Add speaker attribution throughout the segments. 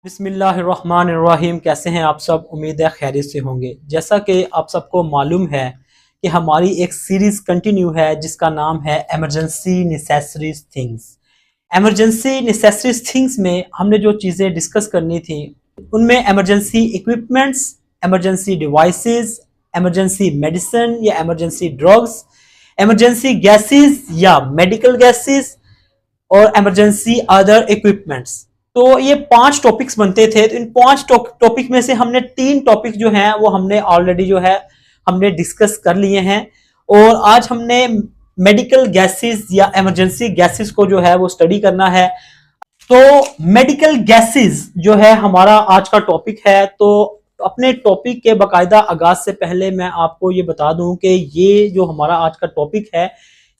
Speaker 1: बिस्मिल्लाहिर्रहमानिर्रहीम। कैसे हैं आप सब? उम्मीद है खैरियत से होंगे। जैसा कि आप सबको मालूम है कि हमारी एक सीरीज कंटिन्यू है जिसका नाम है emergency necessaries things. Emergency necessaries things में हमने जो चीज़ें डिस्कस करनी थी उनमें emergency equipments, emergency devices, emergency medicine या इमरजेंसी ड्रग्स, इमरजेंसी गैसेस या मेडिकल गैसेस और इमरजेंसी अदर इक्विपमेंट्स। तो ये 5 टॉपिक्स बनते थे। तो इन 5 टॉपिक में से हमने 3 टॉपिक जो हैं वो हमने ऑलरेडी जो है हमने डिस्कस कर लिए हैं और आज हमने मेडिकल गैसेस या इमरजेंसी गैसेस को जो है वो स्टडी करना है। तो मेडिकल गैसेस जो है हमारा आज का टॉपिक है। तो अपने टॉपिक के बाकायदा आगाज से पहले मैं आपको ये बता दूं कि ये जो हमारा आज का टॉपिक है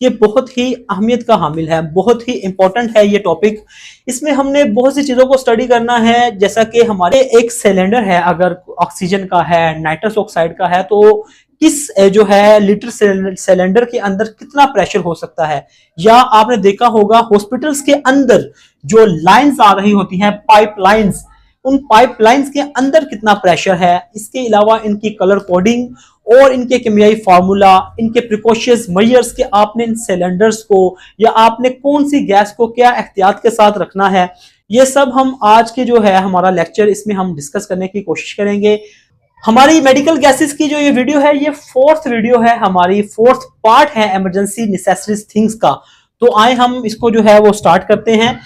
Speaker 1: ये बहुत ही अहमियत का हामिल है, बहुत ही इंपॉर्टेंट है ये टॉपिक। इसमें हमने बहुत सी चीजों को स्टडी करना है, जैसा कि हमारे एक सिलेंडर है, अगर ऑक्सीजन का है, नाइट्रस ऑक्साइड का है, तो किस जो है लीटर सिलेंडर के अंदर कितना प्रेशर हो सकता है। या आपने देखा होगा हॉस्पिटल्स के अंदर जो लाइंस आ रही होती हैं, पाइप लाइंस, उन पाइपलाइंस के अंदर कितना प्रेशर है। इसके अलावा इनकी कलर कोडिंग और इनके केमियाई फार्मूला, इनके प्रिकॉशंस मेजर्स के आपने इन सिलेंडर्स को या आपने कौन सी गैस को क्या एहतियात के साथ रखना है, ये सब हम आज के जो है हमारा लेक्चर इसमें हम डिस्कस करने की कोशिश करेंगे। हमारी मेडिकल गैसेस की जो ये वीडियो है ये 4th वीडियो है, हमारी 4th पार्ट है इमरजेंसी नेसेसरीज थिंग्स का। तो आए हम इसको जो है वो स्टार्ट करते हैं।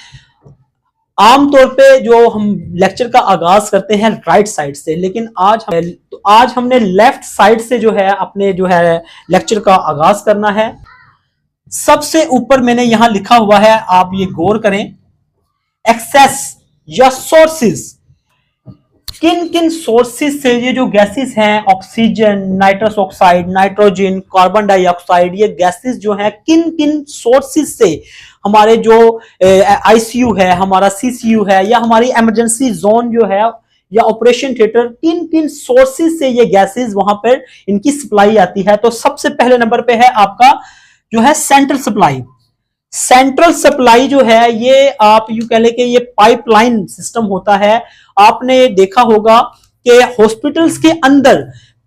Speaker 1: आमतौर पे जो हम लेक्चर का आगाज करते हैं राइट साइड से, लेकिन आज हमने लेफ्ट साइड से जो है अपने जो है लेक्चर का आगाज करना है। सबसे ऊपर मैंने यहां लिखा हुआ है, आप ये गौर करें, एक्सेस या सोर्सेस। किन किन सोर्सेस से ये जो गैसेस हैं, oxygen, nitrous oxide, nitrogen, carbon dioxide, ये गैसेस जो हैं किन किन सोर्सेस से हमारे जो आईसीयू है, हमारा सीसीयू है, या हमारी इमरजेंसी जोन जो है या ऑपरेशन थिएटर, किन किन सोर्सेस से ये गैसेस वहां पर इनकी सप्लाई आती है। तो सबसे पहले नंबर पे है आपका जो है सेंट्रल सप्लाई। सेंट्रल सप्लाई जो है ये आप यूं कह ले कि ये पाइपलाइन सिस्टम होता है। आपने देखा होगा कि हॉस्पिटल्स के अंदर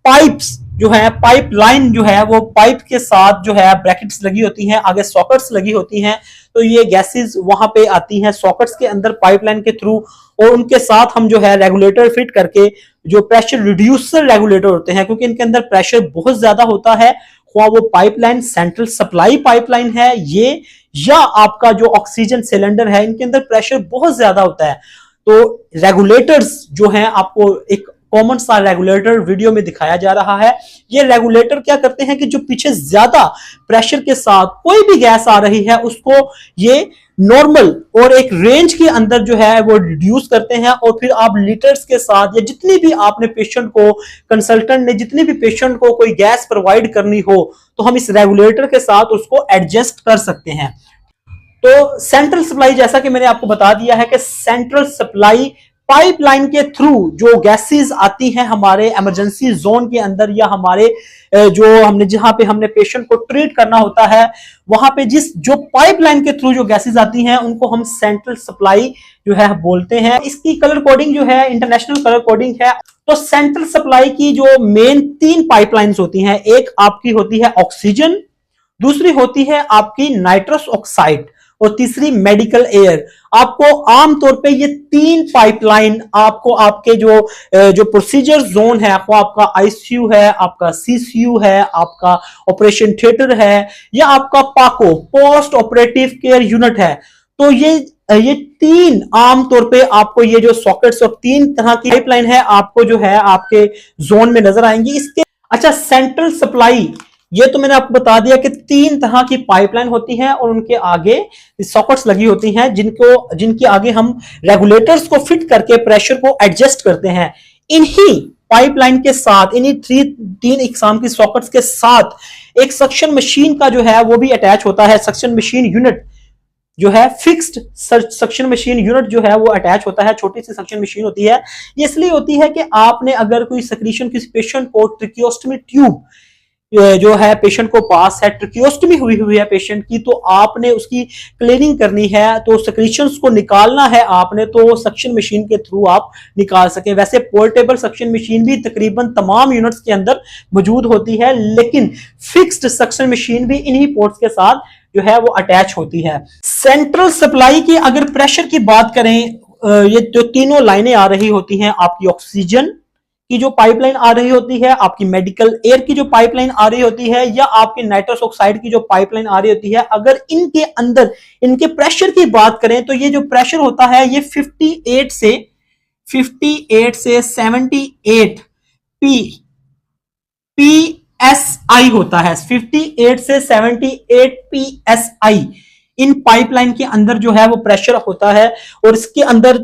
Speaker 1: पाइप्स जो है, पाइपलाइन जो है वो पाइप के साथ जो है ब्रैकेट्स लगी होती हैं, आगे सॉकेट्स लगी होती हैं। तो ये गैसेस वहां पे आती हैं सॉकेट्स के अंदर पाइपलाइन के थ्रू, और उनके साथ हम जो है रेगुलेटर फिट करके, जो प्रेशर रिड्यूसर रेगुलेटर होते हैं, क्योंकि इनके अंदर प्रेशर बहुत ज्यादा होता है, वो पाइपलाइन सेंट्रल सप्लाई पाइपलाइन है ये, या आपका जो ऑक्सीजन सिलेंडर है, इनके अंदर प्रेशर बहुत ज्यादा होता है। तो रेगुलेटर्स जो हैं, आपको एक कॉमन सा रेगुलेटर वीडियो में दिखाया जा रहा है। ये रेगुलेटर क्या करते हैं कि जो पीछे ज्यादा प्रेशर के साथ कोई भी गैस आ रही है उसको ये नॉर्मल और एक रेंज के अंदर जो है वो रिड्यूस करते हैं, और फिर आप लीटर्स के साथ या जितनी भी आपने पेशेंट को, कंसल्टेंट ने जितनी भी पेशेंट को कोई गैस प्रोवाइड करनी हो, तो हम इस रेगुलेटर के साथ उसको एडजस्ट कर सकते हैं। तो सेंट्रल सप्लाई, जैसा कि मैंने आपको बता दिया है कि सेंट्रल सप्लाई पाइपलाइन के थ्रू जो गैसेस आती हैं हमारे इमरजेंसी जोन के अंदर, या हमारे जो हमने जहां पे हमने पेशेंट को ट्रीट करना होता है वहां पे जो पाइपलाइन के थ्रू जो गैसेस आती हैं उनको हम सेंट्रल सप्लाई जो है बोलते हैं। इसकी कलर कोडिंग जो है इंटरनेशनल कलर कोडिंग है। तो सेंट्रल सप्लाई की जो मेन 3 पाइपलाइंस होती हैं, एक आपकी होती है ऑक्सीजन, दूसरी होती है आपकी नाइट्रस ऑक्साइड, और तीसरी मेडिकल एयर। आपको आमतौर पे ये 3 पाइपलाइन आपको आपके जो प्रोसीजर जोन है, आपको आपका आईसीयू है, आपका सीसीयू है, आपका ऑपरेशन थिएटर है, या आपका पाको पोस्ट ऑपरेटिव केयर यूनिट है, तो ये 3 आमतौर पे आपको ये जो सॉकेट्स और 3 तरह की पाइपलाइन है आपको जो है आपके जोन में नजर आएंगी। इसके अच्छा, सेंट्रल सप्लाई, ये तो मैंने आपको बता दिया कि 3 तरह की पाइपलाइन होती हैं और उनके आगे सॉकेट्स लगी होती हैं जिनके आगे हम रेगुलेटर्स को फिट करके प्रेशर को एडजस्ट करते हैं। इन्हीं पाइपलाइन के साथ, इन्हीं 3 इकसाम की सॉकेट्स के साथ एक सक्शन मशीन का जो है वो भी अटैच होता है। सक्शन मशीन यूनिट जो है, फिक्स्ड सक्शन मशीन यूनिट जो है वो अटैच होता है। छोटी सी सक्शन मशीन होती है। ये इसलिए होती है कि आपने अगर कोई सेक्रीशन किसी पेशेंट को ट्रिकियोस्टमी ट्यूब जो है पेशेंट को पास है, ट्रकियोस्टमी हुई है पेशेंट की, तो आपने उसकी क्लीनिंग करनी है, तो सेक्रीशंस को निकालना है आपने, तो सक्शन मशीन के थ्रू आप निकाल सके। वैसे पोर्टेबल सक्शन मशीन भी तकरीबन तमाम यूनिट्स के अंदर मौजूद होती है, लेकिन फिक्स्ड सक्शन मशीन भी इन्हीं पोर्ट्स के साथ जो है वो अटैच होती है। सेंट्रल सप्लाई की अगर प्रेशर की बात करें, ये जो तीनों लाइनें आ रही होती हैं, आपकी ऑक्सीजन की जो पाइपलाइन आ रही होती है, आपकी मेडिकल एयर की जो पाइपलाइन आ रही होती है, या आपकी नाइट्रस ऑक्साइड की जो पाइपलाइन आ रही होती है, अगर इनके अंदर इनके प्रेशर की बात करें तो ये जो प्रेशर होता है ये 58 से 78 psi होता है। 58 से 78 psi इन पाइपलाइन के अंदर जो है वो प्रेशर होता है। और इसके अंदर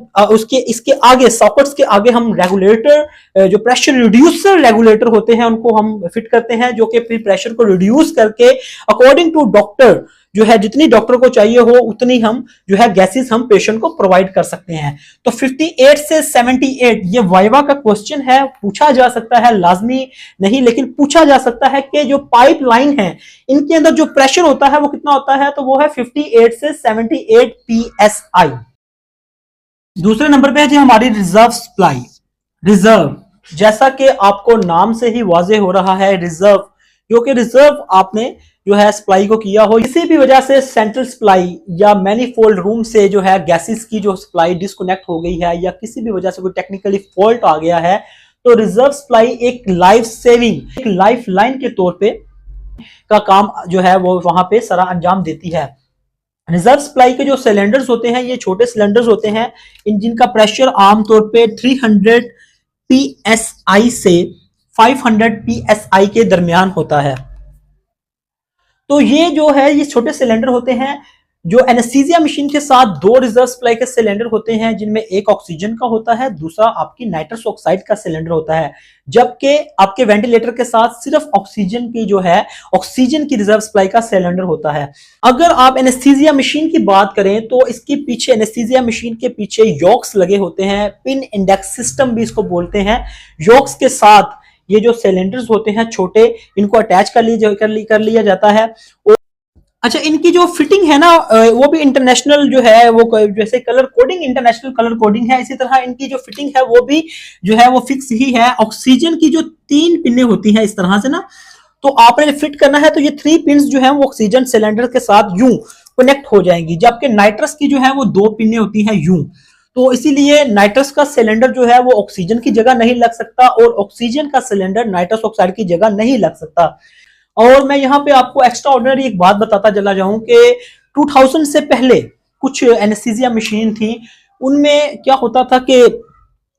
Speaker 1: इसके आगे सॉकेट्स के आगे हम रेगुलेटर, जो प्रेशर रिड्यूसर रेगुलेटर होते हैं, उनको हम फिट करते हैं, जो कि फिर प्रेशर को रिड्यूस करके अकॉर्डिंग टू डॉक्टर जो है जितनी डॉक्टर को चाहिए हो उतनी हम जो है गैसेस हम पेशेंट को प्रोवाइड कर सकते हैं। तो 58 से 78 ये वाइवा का क्वेश्चन है, पूछा जा सकता है, लाजमी नहीं लेकिन पूछा जा सकता है कि जो पाइपलाइन है इनके अंदर जो प्रेशर होता है वो कितना होता है, तो वो है 58 से 78 psi। दूसरे नंबर पे है जी हमारी रिजर्व सप्लाई। रिजर्व, जैसा कि आपको नाम से ही वाजे हो रहा है, रिजर्व, क्योंकि रिजर्व आपने जो है सप्लाई को किया हो, किसी भी वजह से सेंट्रल सप्लाई या मैनीफोल्ड रूम से जो है गैसेस की जो सप्लाई डिस्कनेक्ट हो गई है, या किसी भी वजह से कोई टेक्निकली फॉल्ट आ गया है, तो रिजर्व सप्लाई एक लाइफ सेविंग, एक लाइफ लाइन के तौर पे का काम जो है वो वहां पे सारा अंजाम देती है। रिजर्व सप्लाई के जो सिलेंडर्स होते हैं ये छोटे सिलेंडर्स होते हैं, जिनका प्रेशर आमतौर पे 300 psi से 500 psi के दरमियान होता है। तो ये जो है ये छोटे सिलेंडर होते हैं। जो एनेस्थीसिया मशीन के साथ दो रिजर्व सप्लाई के सिलेंडर होते हैं, जिनमें एक ऑक्सीजन का होता है, दूसरा आपकी नाइट्रस ऑक्साइड का सिलेंडर होता है, जबकि आपके वेंटिलेटर के साथ सिर्फ ऑक्सीजन की जो है ऑक्सीजन की रिजर्व सप्लाई का सिलेंडर होता है। अगर आप एनेस्थीसिया मशीन की बात करें तो इसके पीछे, एनेस्थीसिया मशीन के पीछे योक्स लगे होते हैं, पिन इंडेक्स सिस्टम भी इसको बोलते हैं। योक्स के साथ ये जो सिलेंडर्स होते हैं छोटे, इनको अटैच कर लिया जाता है। और अच्छा, इनकी जो फिटिंग है ना वो भी इंटरनेशनल जो है वो जैसे colour coding, international colour coding है, इसी तरह इनकी जो फिटिंग है वो भी जो है वो फिक्स ही है। ऑक्सीजन की जो 3 पिने होती हैं इस तरह से ना, तो आपने फिट करना है तो ये 3 पिन्स जो है वो ऑक्सीजन सिलेंडर के साथ यूं कनेक्ट हो जाएंगी, जबकि नाइट्रस की जो है वो 2 पिने होती हैं यूं। तो इसीलिए नाइट्रस का सिलेंडर जो है वो ऑक्सीजन की जगह नहीं लग सकता, और ऑक्सीजन का सिलेंडर नाइट्रस ऑक्साइड की जगह नहीं लग सकता। और मैं यहाँ पे आपको एक्स्ट्रा ऑर्डिनरी एक बात बताता चला जाऊं कि 2000 से पहले कुछ एनेस्थीसिया मशीन थी, उनमें क्या होता था कि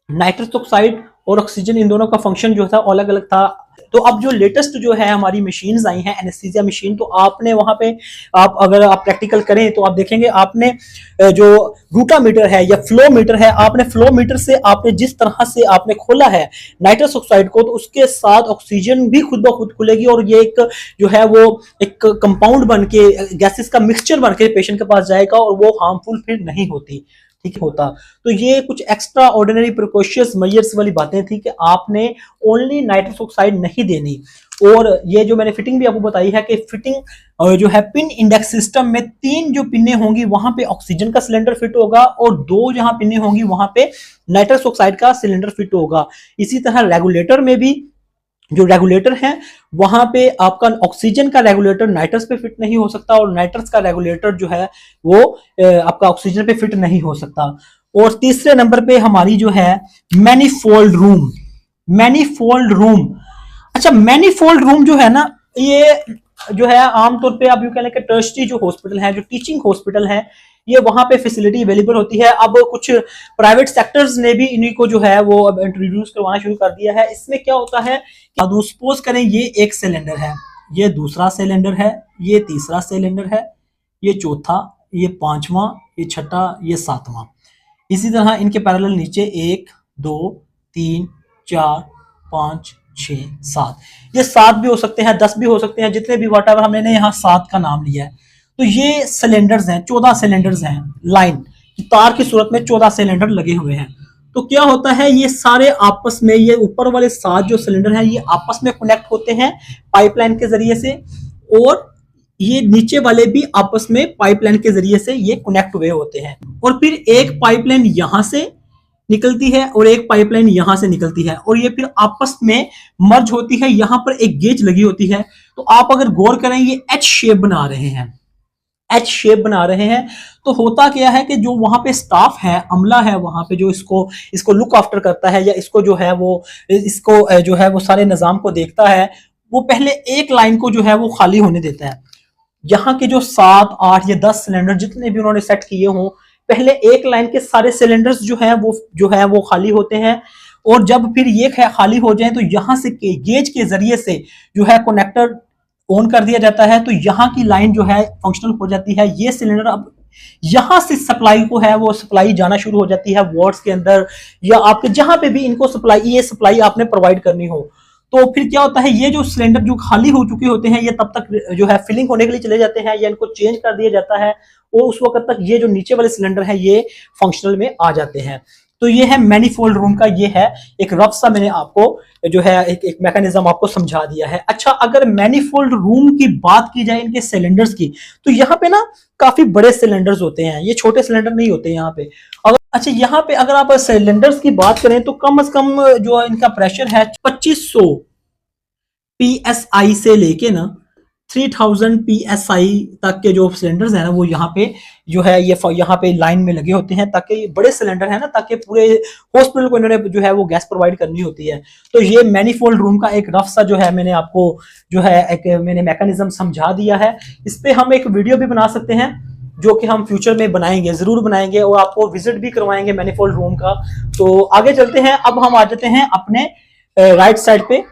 Speaker 1: नाइट्रस ऑक्साइड और ऑक्सीजन इन दोनों का फंक्शन जो था अलग अलग था। तो अब जो लेटेस्ट जो है हमारी मशीन्स आई हैं एनेस्थीसिया मशीन, तो आपने वहां पे अगर आप प्रैक्टिकल करें तो आप देखेंगे, आपने जो रूटामीटर है या फ्लो मीटर है, आपने फ्लो मीटर से आपने जिस तरह से आपने खोला है नाइट्रस ऑक्साइड को, तो उसके साथ ऑक्सीजन भी खुद ब खुद खुलेगी, और ये एक जो है वो एक कंपाउंड बन के, गैसेस का मिक्सचर बन के पेशेंट के पास जाएगा, और वो हार्मफुल फिर नहीं होती, ठीक होता। तो ये कुछ एक्स्ट्रा ऑर्डिनरी प्रिकॉशंस मेजर्स वाली बातें थी कि आपने ओनली नाइट्रस ऑक्साइड नहीं देनी। और ये जो मैंने फिटिंग भी आपको बताई है कि फिटिंग जो है पिन इंडेक्स सिस्टम में 3 जो पिने होंगी वहां पे ऑक्सीजन का सिलेंडर फिट होगा, और 2 जहां पिने होंगी वहां पे नाइट्रस ऑक्साइड का सिलेंडर फिट होगा। इसी तरह रेगुलेटर में भी जो रेगुलेटर है वहां पे आपका ऑक्सीजन का रेगुलेटर नाइट्रस पे फिट नहीं हो सकता, और नाइट्रस का रेगुलेटर जो है वो आपका ऑक्सीजन पे फिट नहीं हो सकता। और तीसरे नंबर पे हमारी जो है मैनीफोल्ड रूम। मैनीफोल्ड रूम, अच्छा मैनीफोल्ड रूम जो है ना, ये जो है आमतौर पे आप यूं कह लें कि टर्शरी जो हॉस्पिटल है, जो टीचिंग हॉस्पिटल है, ये वहां पे फैसिलिटी अवेलेबल होती है। अब कुछ प्राइवेट सेक्टर्स ने भी इन्हीं को जो है वो अब इंट्रोड्यूस करवाना शुरू कर दिया है। इसमें क्या होता है कि सपोज करें ये एक सिलेंडर है, ये दूसरा सिलेंडर है, ये तीसरा सिलेंडर है, ये चौथा, ये पांचवा, ये छठा, ये सातवां। इसी तरह इनके पैरेलल नीचे 1 2 3 4 5 6 7, ये 7 भी हो सकते हैं, 10 भी हो सकते हैं, जितने भी व्हाटएवर हमने यहाँ 7 का नाम लिया है। तो ये सिलेंडर्स हैं, 14 सिलेंडर्स हैं, लाइन तार की सूरत में 14 सिलेंडर लगे हुए हैं। तो क्या होता है, ये सारे आपस में, ये ऊपर वाले 7 जो सिलेंडर हैं ये आपस में कनेक्ट होते हैं पाइपलाइन के जरिए से, और ये नीचे वाले भी आपस में पाइपलाइन के जरिए से ये कनेक्ट हुए होते हैं। और फिर एक पाइपलाइन यहां से निकलती है और एक पाइपलाइन यहां से निकलती है, और ये फिर आपस में मर्ज होती है। यहां पर एक गेज लगी होती है, तो आप अगर गौर करें ये एच शेप बना रहे हैं, एच शेप बना रहे हैं। तो होता क्या है कि जो वहां पे स्टाफ है, अमला है वहां पे, जो इसको लुक आफ्टर करता है, या इसको जो है वो इसको जो है वो सारे निजाम को देखता है, वो पहले एक लाइन को जो है वो खाली होने देता है। यहाँ के जो 7, 8 या 10 सिलेंडर जितने भी उन्होंने सेट किए हों, पहले एक लाइन के सारे सिलेंडर्स जो है वो खाली होते हैं, और जब फिर ये खाली हो जाए तो यहाँ से गेज के जरिए से जो है कनेक्टर ऑन कर दिया जाता है, तो यहाँ की लाइन जो है फंक्शनल हो जाती है। ये सिलेंडर अब यहां से सप्लाई को है वो सप्लाई जाना शुरू हो जाती है वार्ड्स के अंदर, या आपके जहां पे भी इनको ये सप्लाई आपने प्रोवाइड करनी हो। तो फिर क्या होता है, ये जो सिलेंडर जो खाली हो चुके होते हैं ये तब तक जो है फिलिंग होने के लिए चले जाते हैं, या इनको चेंज कर दिया जाता है, और उस वक्त तक ये जो नीचे वाले सिलेंडर है ये फंक्शनल में आ जाते हैं। तो ये है मैनीफोल्ड रूम का, ये है एक रफ सा मैंने आपको जो है एक मैकेनिज्म आपको समझा दिया है। अच्छा, अगर मैनीफोल्ड रूम की बात की जाए इनके सिलेंडर्स की, तो यहाँ पे ना काफी बड़े सिलेंडर्स होते हैं, ये छोटे सिलेंडर नहीं होते यहाँ पे। अच्छा, यहाँ पे अगर आप सिलेंडर्स की बात करें तो कम से कम जो इनका प्रेशर है 2500 PSI से लेके ना 3000 PSI तक के जो सिलेंडर्स हैं ना वो यहाँ पे जो है ये यहाँ पे लाइन में लगे होते हैं, ताकि ये बड़े सिलेंडर है ना, ताकि पूरे हॉस्पिटल को इन्होंने जो है वो गैस प्रोवाइड करनी होती है। तो ये मैनीफोल्ड रूम का एक रफ सा जो है मैंने आपको जो है एक मैंने मैकेनिज्म समझा दिया है। इस पे हम एक वीडियो भी बना सकते हैं, जो कि हम फ्यूचर में बनाएंगे, जरूर बनाएंगे, और आपको विजिट भी करवाएंगे मैनीफोल्ड रूम का। तो आगे चलते हैं, अब हम आ जाते हैं अपने राइट साइड पे।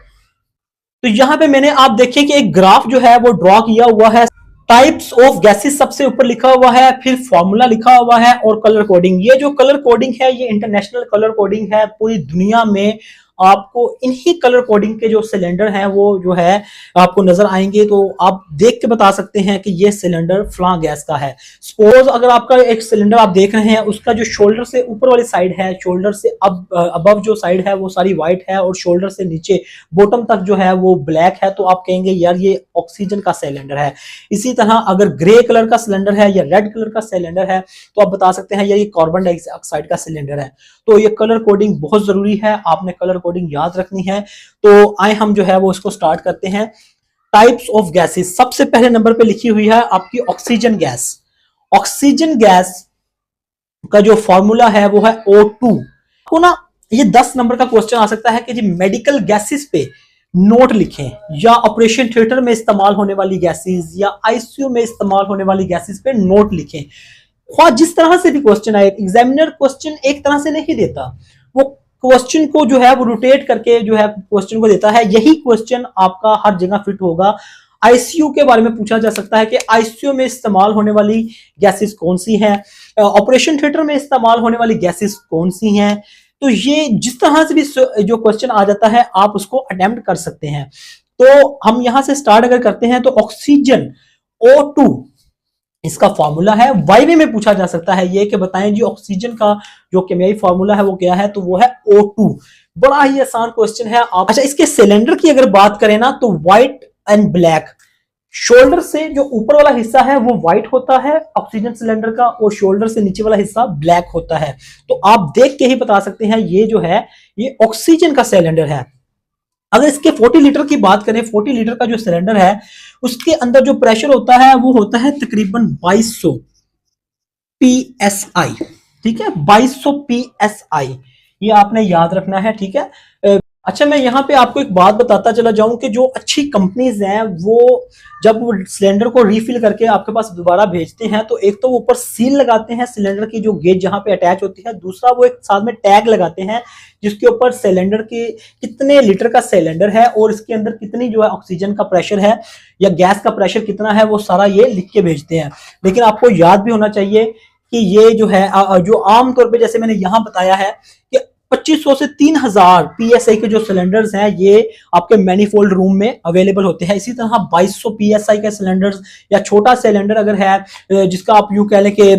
Speaker 1: तो यहां पे मैंने आप देखिए कि एक ग्राफ जो है वो ड्रॉ किया हुआ है, टाइप्स ऑफ गैसेस सबसे ऊपर लिखा हुआ है, फिर फॉर्मूला लिखा हुआ है, और कलर कोडिंग। ये जो कलर कोडिंग है ये इंटरनेशनल कलर कोडिंग है, पूरी दुनिया में आपको इन्हीं कलर कोडिंग के जो सिलेंडर हैं वो जो है आपको नजर आएंगे। तो आप देख के बता सकते हैं कि ये सिलेंडर फ्लां गैस का है। सपोज अगर आपका एक सिलेंडर आप देख रहे हैं, उसका जो शोल्डर से ऊपर वाली साइड है, शोल्डर से अबव जो साइड है वो सारी व्हाइट है, और शोल्डर से नीचे बॉटम तक जो है वो ब्लैक है, तो आप कहेंगे यार ये ऑक्सीजन का सिलेंडर है। इसी तरह अगर ग्रे कलर का सिलेंडर है या रेड कलर का सिलेंडर है तो आप बता सकते हैं यार ये कार्बन डाइऑक्साइड का सिलेंडर है। तो ये कलर कोडिंग बहुत जरूरी है, आपने कलर कोडिंग याद रखनी है। तो आए हम जो है वो इसको स्टार्ट करते हैं। टाइप्स ऑफ गैसेस, सबसे पहले नंबर पे लिखी हुई है आपकी ऑक्सीजन गैस। ऑक्सीजन गैस का जो फॉर्मूला है वो है O2। को ना ये 10 नंबर का क्वेश्चन आ सकता है कि जी मेडिकल गैसेस पे नोट लिखें, या ऑपरेशन थिएटर में इस्तेमाल होने वाली गैसेस, या आईसीयू में इस्तेमाल होने वाली गैसेस पे नोट लिखें। जिस तरह से भी क्वेश्चन आए, एग्जामिनर क्वेश्चन एक तरह से नहीं देता, वो क्वेश्चन को जो है वो रोटेट करके जो है क्वेश्चन को देता है। यही क्वेश्चन आपका हर जगह फिट होगा। आईसीयू के बारे में पूछा जा सकता है कि आईसीयू में इस्तेमाल होने वाली गैसेस कौन सी हैं, ऑपरेशन थिएटर में इस्तेमाल होने वाली गैसेस कौन सी हैं। तो ये जिस तरह से भी जो क्वेश्चन आ जाता है आप उसको अटेम्प्ट कर सकते हैं। तो हम यहां से स्टार्ट अगर करते हैं तो ऑक्सीजन O2 इसका फॉर्मूला है। वाईवे में पूछा जा सकता है ये कि बताएं जी ऑक्सीजन का जो केमियाई फॉर्मूला है वो क्या है, तो वो है O2। बड़ा ही आसान क्वेश्चन है। आप अच्छा, इसके सिलेंडर की अगर बात करें ना तो व्हाइट एंड ब्लैक, शोल्डर से जो ऊपर वाला हिस्सा है वो व्हाइट होता है ऑक्सीजन सिलेंडर का, और शोल्डर से नीचे वाला हिस्सा ब्लैक होता है। तो आप देख के ही बता सकते हैं ये जो है ये ऑक्सीजन का सिलेंडर है। अगर इसके 40 लीटर की बात करें, 40 लीटर का जो सिलेंडर है उसके अंदर जो प्रेशर होता है वो होता है तकरीबन 2200 PSI। ठीक है, 2200 PSI, ये आपने याद रखना है। ठीक है। अच्छा, मैं यहाँ पे आपको एक बात बताता चला जाऊं कि जो अच्छी कंपनीज हैं वो जब सिलेंडर को रिफिल करके आपके पास दोबारा भेजते हैं तो एक तो वो ऊपर सील लगाते हैं सिलेंडर की जो गेज जहाँ पे अटैच होती है, दूसरा वो एक साथ में टैग लगाते हैं जिसके ऊपर सिलेंडर के कितने लीटर का सिलेंडर है और इसके अंदर कितनी जो है ऑक्सीजन का प्रेशर है या गैस का प्रेशर कितना है, वो सारा ये लिख के भेजते हैं। लेकिन आपको याद भी होना चाहिए कि ये जो है जो आमतौर पर जैसे मैंने यहाँ बताया है कि 2500 से 3000 PSI के जो सिलेंडर्स हैं ये आपके मैनीफोल्ड रूम में अवेलेबल होते हैं। इसी तरह 2200 PSI के सिलेंडर्स या छोटा सिलेंडर अगर है जिसका आप यूं कह लें कि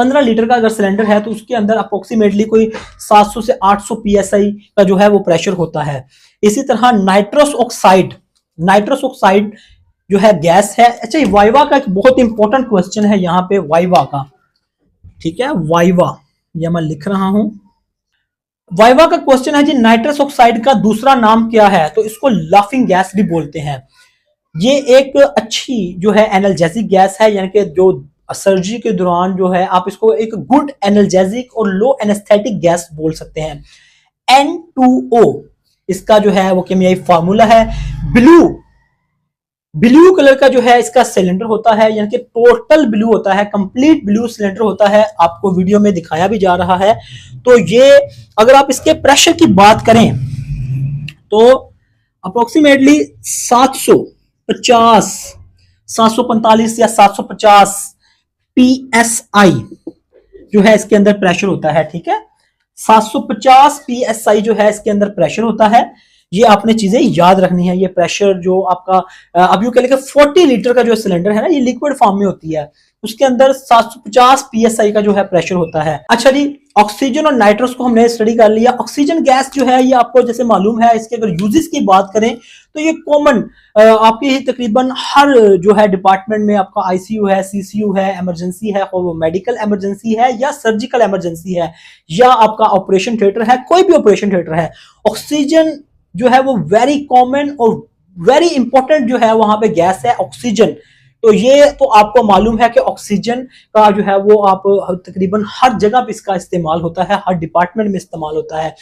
Speaker 1: 15 लीटर का अगर सिलेंडर है तो उसके अंदर अप्रोक्सीमेटली कोई 700 से 800 पीएसआई का जो है वो प्रेशर होता है। इसी तरह नाइट्रस ऑक्साइड जो है गैस है। अच्छा, वाइवा का एक बहुत इंपॉर्टेंट क्वेश्चन है यहाँ पे वाइवा का, ठीक है, वाइवा ये मैं लिख रहा हूं। वाइवा का क्वेश्चन है जी, नाइट्रस ऑक्साइड का दूसरा नाम क्या है? तो इसको लाफिंग गैस भी बोलते हैं। ये एक अच्छी जो है एनाल्जेसिक गैस है, यानी कि जो सर्जरी के दौरान जो है आप इसको एक गुड एनाल्जेसिक और लो एनेस्थेटिक गैस बोल सकते हैं। N2O इसका जो है वो केमियाई फार्मूला है। ब्लू कलर का जो है इसका सिलेंडर होता है, यानी कि टोटल ब्लू होता है, कंप्लीट ब्लू सिलेंडर होता है, आपको वीडियो में दिखाया भी जा रहा है। तो ये अगर आप इसके प्रेशर की बात करें तो अप्रोक्सीमेटली 750, 745 या 750 psi जो है इसके अंदर प्रेशर होता है, ठीक है। 750 psi जो है इसके अंदर प्रेशर होता है। ये आपने चीजें याद रखनी है। ये प्रेशर जो आपका अब यूं कह लें 40 लीटर का जो सिलेंडर है ना, ये लिक्विड फॉर्म में होती है, उसके अंदर 750 psi का जो है प्रेशर होता है। अच्छा जी, ऑक्सीजन और नाइट्रस को हमने स्टडी कर लिया। ऑक्सीजन गैस जो है ये आपको जैसे मालूम है, इसके अगर यूजेस की बात करें तो ये कॉमन आपके तकरीबन हर जो है डिपार्टमेंट में आपका आईसीयू है, सीसीयू है, इमरजेंसी है, वो मेडिकल इमरजेंसी है या सर्जिकल इमरजेंसी है या आपका ऑपरेशन थिएटर है, कोई भी ऑपरेशन थिएटर है, ऑक्सीजन जो है वो वेरी कॉमन और वेरी इंपॉर्टेंट जो है वहां पे गैस है ऑक्सीजन। तो ये तो आपको मालूम है कि ऑक्सीजन का जो है वो आप तकरीबन हर जगह पे इसका इस्तेमाल होता है, हर डिपार्टमेंट में इस्तेमाल होता है।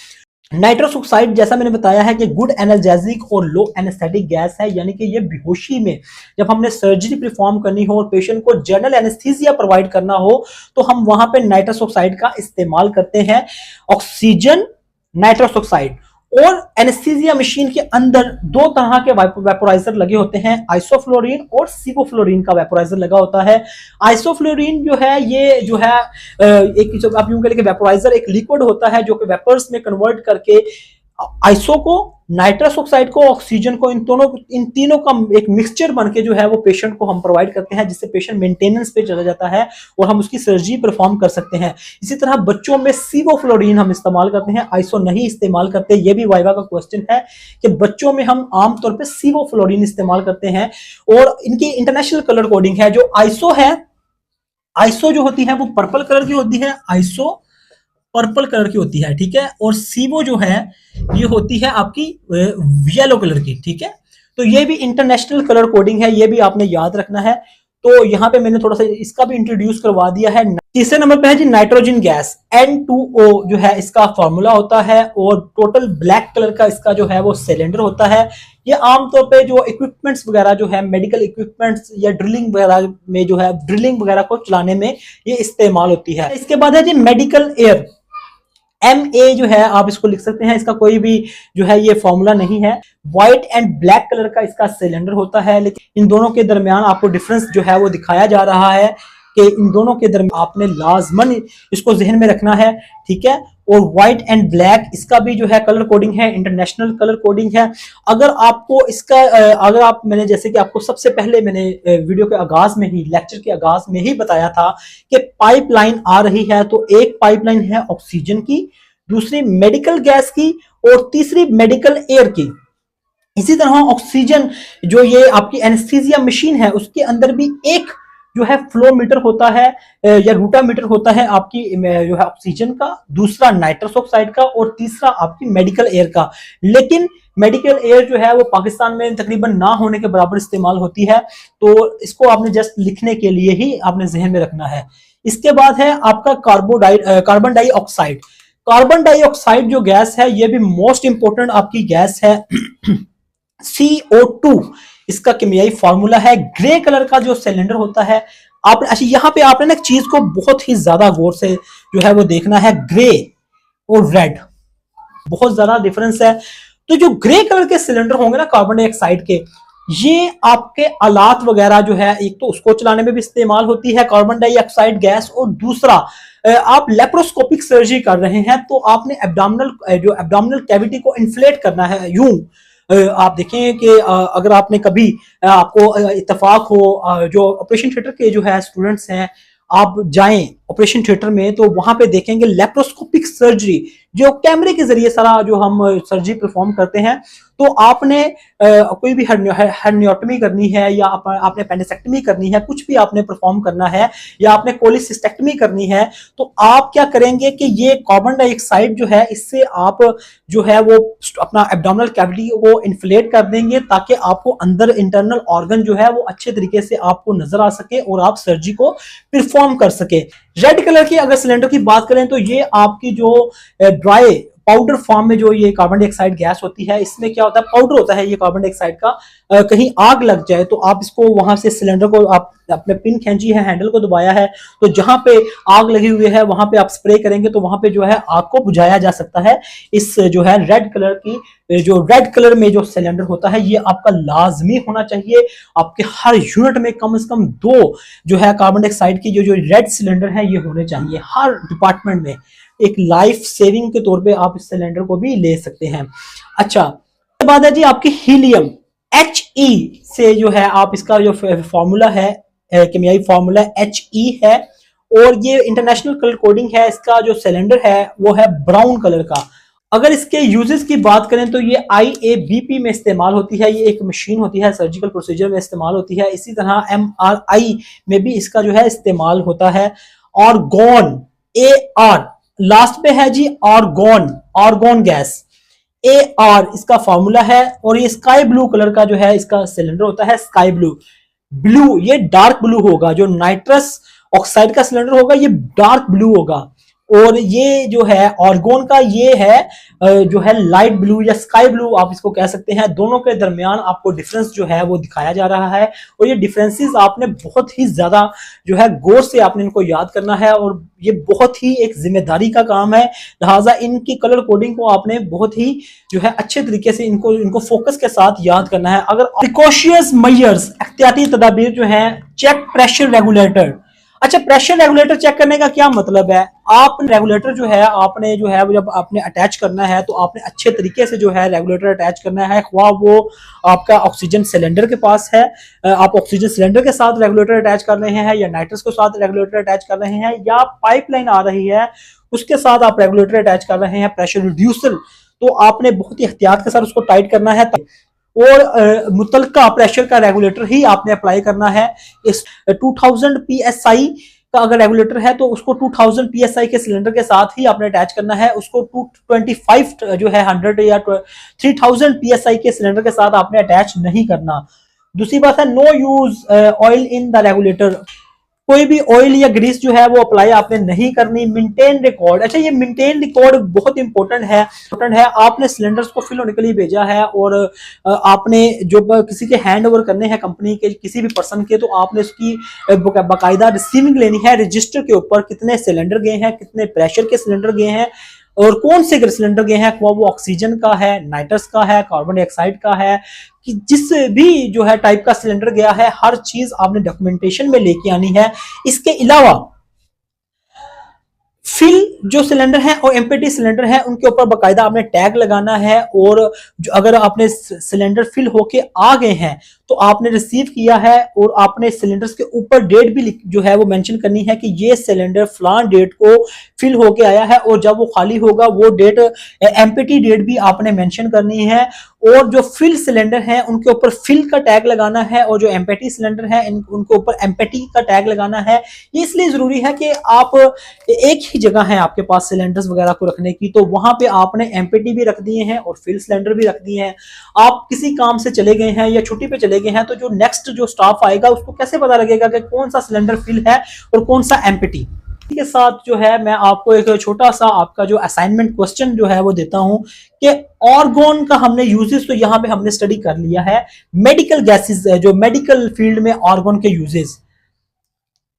Speaker 1: नाइट्रस ऑक्साइड जैसा मैंने बताया है कि गुड एनाल्जेसिक और लो एनेस्थेटिक गैस है, यानी कि ये बेहोशी में जब हमने सर्जरी परफॉर्म करनी हो और पेशेंट को जनरल एनेस्थीसिया प्रोवाइड करना हो तो हम वहां पे नाइट्रस ऑक्साइड का इस्तेमाल करते हैं। Oxygen, nitrous oxide. और एनेस्थीसिया मशीन के अंदर दो तरह के वेपोराइजर लगे होते हैं, आइसोफ्लोरीन और सिवोफ्लोरीन का वेपोराइजर लगा होता है। आइसोफ्लोरीन जो है ये जो है एक जो आप यूं कह लें कि वेपोराइजर एक लिक्विड होता है जो कि वेपर्स में कन्वर्ट करके आइसो को, नाइट्रस ऑक्साइड को, ऑक्सीजन को, इन तीनों का एक मिक्सचर बन के जो है वो पेशेंट को हम प्रोवाइड करते हैं, जिससे पेशेंट मेंटेनेंस पे चला जाता है और हम उसकी सर्जरी परफॉर्म कर सकते हैं। इसी तरह बच्चों में सिवोफ्लोरीन हम इस्तेमाल करते हैं, आइसो नहीं इस्तेमाल करते। ये भी वाइवा का क्वेश्चन है कि बच्चों में हम आमतौर पर सिवोफ्लोरीन इस्तेमाल करते हैं। और इनकी इंटरनेशनल कलर कोडिंग है। जो आइसो है, आइसो जो होती है वो पर्पल कलर की होती है, आइसो पर्पल कलर की होती है, ठीक है। और सीवो जो है ये होती है आपकी येलो कलर की, ठीक है। तो ये भी इंटरनेशनल कलर कोडिंग है, ये भी आपने याद रखना है। तो यहाँ पे मैंने थोड़ा सा इसका भी इंट्रोड्यूस करवा दिया है। तीसरे नंबर पे है जी नाइट्रोजन गैस, N2O जो है इसका फॉर्मूला होता है और टोटल ब्लैक कलर का इसका जो है वो सिलेंडर होता है। ये आमतौर पे जो इक्विपमेंट्स वगैरह जो है, मेडिकल इक्विपमेंट्स या ड्रिलिंग वगैरह में जो है, ड्रिलिंग वगैरह को चलाने में ये इस्तेमाल होती है। इसके बाद है जी मेडिकल एयर, MA जो है आप इसको लिख सकते हैं, इसका कोई भी जो है ये फॉर्मूला नहीं है। व्हाइट एंड ब्लैक कलर का इसका सिलेंडर होता है, लेकिन इन दोनों के दरमियान आपको डिफरेंस जो है वो दिखाया जा रहा है कि इन दोनों के दरमियान आपने लाजमन इसको जहन में रखना है, ठीक है। और व्हाइट एंड ब्लैक इसका भी जो है कलर कोडिंग है, इंटरनेशनल कलर कोडिंग है। अगर आपको इसका अगर आप, मैंने जैसे कि आपको सबसे पहले मैंने वीडियो के आगाज में ही, लेक्चर के आगाज में ही बताया था कि पाइपलाइन आ रही है, तो एक पाइपलाइन है ऑक्सीजन की, दूसरी मेडिकल गैस की और तीसरी मेडिकल एयर की। इसी तरह ऑक्सीजन जो ये आपकी एनेस्थीसिया मशीन है उसके अंदर भी एक जो है फ्लो मीटर होता है या रूटा मीटर होता है आपकी जो है ऑक्सीजन का, दूसरा नाइट्रस ऑक्साइड का और तीसरा आपकी मेडिकल एयर का। लेकिन मेडिकल एयर जो है वो पाकिस्तान में तकरीबन ना होने के बराबर इस्तेमाल होती है, तो इसको आपने जस्ट लिखने के लिए ही आपने जहन में रखना है। इसके बाद है आपका कार्बन डाइऑक्साइड। कार्बन डाइऑक्साइड जो गैस है ये भी मोस्ट इंपोर्टेंट आपकी गैस है। CO2 इसका केमियाई फॉर्मूला है। ग्रे कलर का जो सिलेंडर होता है, आप अच्छा यहाँ पे आपने ना एक चीज को बहुत ही ज्यादा गौर से जो है वो देखना है, ग्रे और रेड बहुत ज्यादा डिफरेंस है। तो जो ग्रे कलर के सिलेंडर होंगे ना कार्बन डाइऑक्साइड के, ये आपके आलात वगैरह जो है, एक तो उसको चलाने में भी इस्तेमाल होती है कार्बन डाइऑक्साइड गैस, और दूसरा आप लेप्रोस्कोपिक सर्जरी कर रहे हैं तो आपने एब्डोमिनल कैविटी को इन्फ्लेट करना है। यूं आप देखें कि अगर आपने कभी आपको इत्तेफाक हो, जो ऑपरेशन थिएटर के जो है स्टूडेंट्स हैं, आप जाएं ऑपरेशन थिएटर में तो वहां पे देखेंगे लेप्रोस्कोपिक सर्जरी, जो कैमरे के जरिए सारा जो हम सर्जरी परफॉर्म करते हैं। तो आपने कोई भी हर्नियोटमी करनी है या आपने पेंडिसेक्टमी करनी है, कुछ भी आपने परफॉर्म करना है, या आपने कोलिसिस्टेक्टमी करनी है, तो आप क्या करेंगे कि ये कार्बन डाइऑक्साइड जो है इससे आप जो है वो अपना एब्डोमिनल कैविटी को इन्फ्लेट कर देंगे, ताकि आपको अंदर इंटरनल ऑर्गन जो है वो अच्छे तरीके से आपको नजर आ सके और आप सर्जरी को परफॉर्म कर सके। रेड कलर की अगर सिलेंडर की बात करें तो ये आपकी जो ड्राई पाउडर फॉर्म में जो ये कार्बन डाइऑक्साइड गैस होती है, इसमें क्या होता है, पाउडर होता है ये कार्बन डाइऑक्साइड का। कहीं आग लग जाए तो आप इसको वहां से सिलेंडर को आप अपने पिन खींची है, हैंडल को दबाया है, तो जहां पे आग लगी हुई है वहां पे आप स्प्रे करेंगे तो वहां पे जो है आग को बुझाया जा सकता है। इस जो है रेड कलर की, जो रेड कलर में जो सिलेंडर होता है ये आपका लाजमी होना चाहिए। आपके हर यूनिट में कम से कम 2 जो है कार्बन डाइऑक्साइड की जो रेड सिलेंडर है ये होने चाहिए हर डिपार्टमेंट में। एक लाइफ सेविंग के तौर पे आप इस सिलेंडर को भी ले सकते हैं। अच्छा, उसके बाद है जी आपकी हीलियम। HE से जो है आप इसका जो फॉर्मूला है, केमियाई फॉर्मूला HE है, और ये इंटरनेशनल कलर कोडिंग है। इसका जो सिलेंडर है वो है ब्राउन कलर का। अगर इसके यूजेस की बात करें तो ये IABP में इस्तेमाल होती है, ये एक मशीन होती है, सर्जिकल प्रोसीजर में इस्तेमाल होती है। इसी तरह MRI में भी इसका जो है इस्तेमाल होता है। ऑर्गोन, AR लास्ट पे है जी, ऑर्गोन गैस, AR इसका फॉर्मूला है, और ये स्काई ब्लू कलर का जो है इसका सिलेंडर होता है। स्काई ब्लू ये डार्क ब्लू होगा, जो नाइट्रस ऑक्साइड का सिलेंडर होगा ये डार्क ब्लू होगा, और ये जो है ऑर्गोन का ये है जो है लाइट ब्लू या स्काई ब्लू आप इसको कह सकते हैं। दोनों के दरमियान आपको डिफरेंस जो है वो दिखाया जा रहा है, और ये डिफरेंसेस आपने बहुत ही ज्यादा जो है गौर से आपने इनको याद करना है, और ये बहुत ही एक जिम्मेदारी का काम है। लिहाजा इनकी कलर कोडिंग को आपने बहुत ही जो है अच्छे तरीके से इनको फोकस के साथ याद करना है। अगर प्रिकॉशियस मेजर्स, एहतियाती तदाबीर जो है, चेक प्रेशर रेगुलेटर। अच्छा, प्रेशर रेगुलेटर चेक करने का क्या मतलब है, आप रेगुलेटर जो है आपने जो है जब आपने अटैच करना है तो आपने अच्छे तरीके से जो है रेगुलेटर अटैच करना है। ख्वाह वो आपका ऑक्सीजन सिलेंडर के पास है, आप ऑक्सीजन सिलेंडर के साथ रेगुलेटर अटैच कर रहे हैं, या नाइट्रस के साथ रेगुलेटर अटैच कर रहे हैं, या पाइपलाइन आ रही है उसके साथ आप रेगुलेटर अटैच कर रहे हैं, प्रेशर रिड्यूसर, तो आपने बहुत ही एहतियात के साथ उसको टाइट करना है, और मुतलका प्रेशर का रेगुलेटर ही आपने अप्लाई करना है। इस 2000 PSI का अगर रेगुलेटर है तो उसको 2000 PSI के सिलेंडर के साथ ही आपने अटैच करना है। उसको 225 जो है 100 या 3000 PSI के सिलेंडर के साथ आपने अटैच नहीं करना। दूसरी बात है, no use oil in the regulator. कोई भी ऑयल या ग्रीस जो है वो अप्लाई आपने नहीं करनी। मेंटेन रिकॉर्ड, अच्छा ये मेंटेन रिकॉर्ड बहुत इंपॉर्टेंट है। आपने सिलेंडर्स को फिल होने के लिए भेजा है, और आपने जो किसी के हैंड ओवर करने हैं कंपनी के किसी भी पर्सन के, तो आपने उसकी बाकायदा रिसीविंग लेनी है रजिस्टर के ऊपर, कितने सिलेंडर गए हैं, कितने प्रेशर के सिलेंडर गए हैं, और कौन से सिलेंडर गए हैं, वो ऑक्सीजन का है, नाइट्रस का है, कार्बन डाइऑक्साइड का है, कि जिस भी जो है टाइप का सिलेंडर गया है हर चीज आपने डॉक्यूमेंटेशन में लेके आनी है। इसके अलावा फिल जो सिलेंडर है और एम्प्टी सिलेंडर है उनके ऊपर बाकायदा आपने टैग लगाना है, और जो अगर आपने सिलेंडर फिल होके आ गए हैं तो आपने रिसीव किया है, और आपने सिलेंडर्स के ऊपर डेट भी जो है वो मेंशन करनी है कि ये सिलेंडर फलान डेट को फिल होके आया है, और जब वो खाली होगा वो डेट एम्प्टी डेट भी आपने मेंशन करनी है। और जो फिल सिलेंडर है उनके ऊपर फिल का टैग लगाना है, और जो एम्प्टी सिलेंडर है उनके ऊपर एम्प्टी का टैग लगाना है। ये इसलिए जरूरी है कि आप एक ही जगह है आपके पास सिलेंडर्स वगैरह को रखने की, तो वहां पे आपने एम्प्टी भी रख दिए हैं और फिल सिलेंडर भी रख दिए हैं। आप किसी काम से चले गए हैं या छुट्टी पे चले गए हैं, तो जो नेक्स्ट जो स्टाफ आएगा उसको कैसे पता लगेगा कि कौन सा सिलेंडर फिल है और कौन सा एम्प्टी। के साथ जो है मैं आपको एक छोटा सा आपका जो असाइनमेंट क्वेश्चन जो है वो देता हूं कि ऑर्गन का हमने यूजेस तो यहां पे हमने स्टडी कर लिया है। मेडिकल गैसेस, जो मेडिकल फील्ड में ऑर्गन के यूजेस,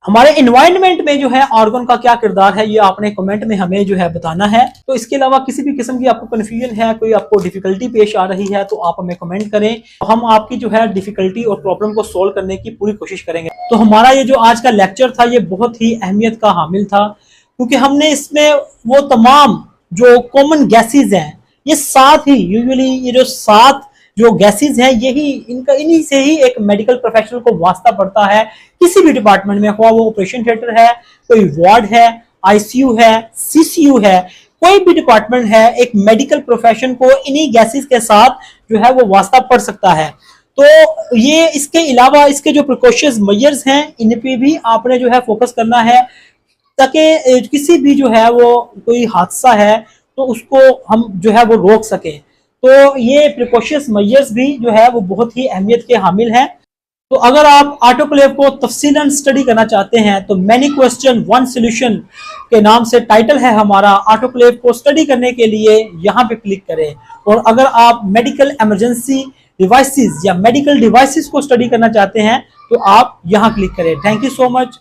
Speaker 1: हमारे एनवायरनमेंट में जो है ऑर्गन का क्या किरदार है, ये आपने कमेंट में हमें जो है बताना है। तो इसके अलावा किसी भी किस्म की आपको कंफ्यूजन है, कोई आपको डिफिकल्टी पेश आ रही है, तो आप हमें कमेंट करें, हम आपकी जो है डिफिकल्टी और प्रॉब्लम को सोल्व करने की पूरी कोशिश करेंगे। तो हमारा ये जो आज का लेक्चर था ये बहुत ही अहमियत का हामिल था, क्योंकि हमने इसमें वो तमाम जो कॉमन गैसेज हैं, ये 7 ही यूजुअली ये जो 7 जो गैसेज हैं यही इन्हीं से ही एक मेडिकल प्रोफेशनल को वास्ता पड़ता है किसी भी डिपार्टमेंट में, हुआ वो ऑपरेशन थिएटर है, कोई वार्ड है, आईसीयू है, सीसीयू है, कोई भी डिपार्टमेंट है, एक मेडिकल प्रोफेशन को इन्हीं गैसेज के साथ जो है वो वास्ता पड़ सकता है। तो ये इसके अलावा इसके जो प्रिकॉशंस मेजर्स हैं इन पे भी आपने जो है फोकस करना है, ताकि किसी भी जो है वो कोई हादसा है तो उसको हम जो है वो रोक सकें। तो ये प्रिकॉशंस मेजर्स भी जो है वो बहुत ही अहमियत के हामिल हैं। तो अगर आप ऑटोक्लेव को तफसीलन स्टडी करना चाहते हैं तो मैनी क्वेश्चन वन सोल्यूशन के नाम से टाइटल है हमारा, ऑटोक्लेव को स्टडी करने के लिए यहाँ पे क्लिक करें। और अगर आप मेडिकल इमरजेंसी डिवाइसेस या मेडिकल डिवाइसेस को स्टडी करना चाहते हैं तो आप यहाँ क्लिक करें। Thank you so much.